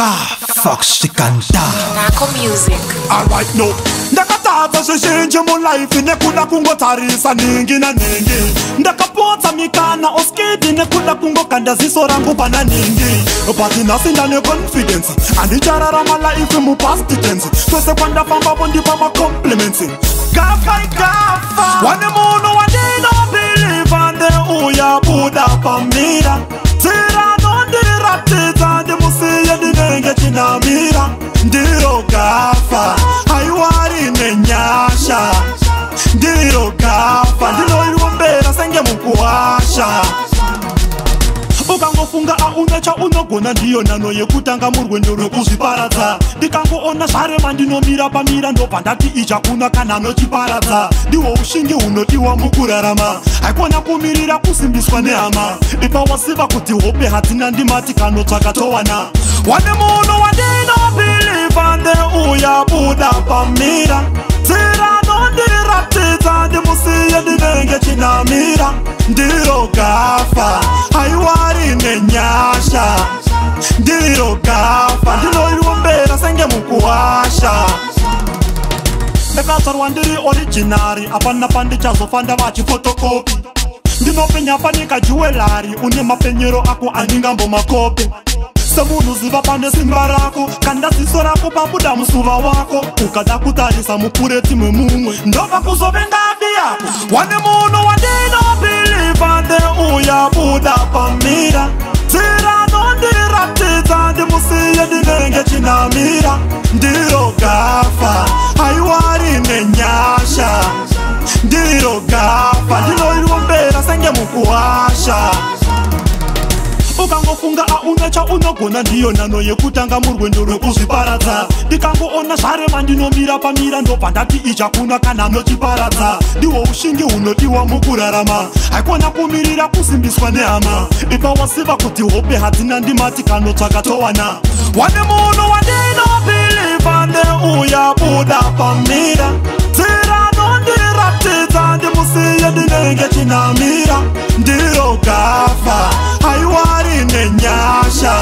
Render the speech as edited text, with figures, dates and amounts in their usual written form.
Fox Chikanta Nako Music. Alright no ndakatadza zvizhinji mulife nekuda kungotarisa ningi naningi ndakapotsa mikana oskidi nekuda kungokanda ziso rangu pana ningi but nhasi ndane confidence handichararama life mupast tense twese kwandafambapo ndipa macompliments gafa igafa wane munhu wandinobhiliva ndeuya buda pamira tiranondiratidza ndimusiye ndinenge chinamira ndiro gafa haiwari nenyasha ndiro gafa ndinoiwombera senge mukuwasha ukangofunga auna chaunogona ndiyo nhano yekutanga murwendo rwekuzviparadza ndikangoona zvarema ndinomira pamira ndobva ndati ichakuna kana nochiparadza ndihwo ushingi hunodiwa mukurarama haikona kumirira kusimbiswa nehama ipa wasiva kuti hope hadzina ndimati kanotsvaka towana wane munhu wandinobhiliva ndeuya buda pamira tiranondiratidza ndimusiye ndinenge chinamira ndiro gafa haiwari nenyasha ndiro gafa ndinoiwombera senge mukuwasha ndakatsvarwa ndiri originari apana pandichazofanda vachifotokopi ndinopenya panika juwelari une mapenyero ako andingambomakope semunhu ziva pane simba rako kanda ziso rako pabuda musuva wako ukada kutarisa mupureti memumwe ndobva kuzovenga adi yako wane munhu wandinobhiliva ndeuya buda pamira tiranondiratidza ndimusiye ndinenge chinamira ndiro gafa haiwari nenyasha ndiro gafa ndinoiwombera senge mukuwasha ukangofunga auna chaunogona ndiyo nhano yekutanga murwendo rwekuzviparadza ndikangoona zvarema ndinomira pamira ndobva ndati ichakuna kana nochiparadza ndihwo ushingi hunodiwa mukurarama haikona kumirira kusimbiswa nehama ipa wasiva kuti hope hadzina ndimati kanotsvaka towana wane munhu wandinobhiliva ndeuya buda pamira tiranondiratidza ndimusiye ndinenge chinamira ndiro gafa haiwari nenyasha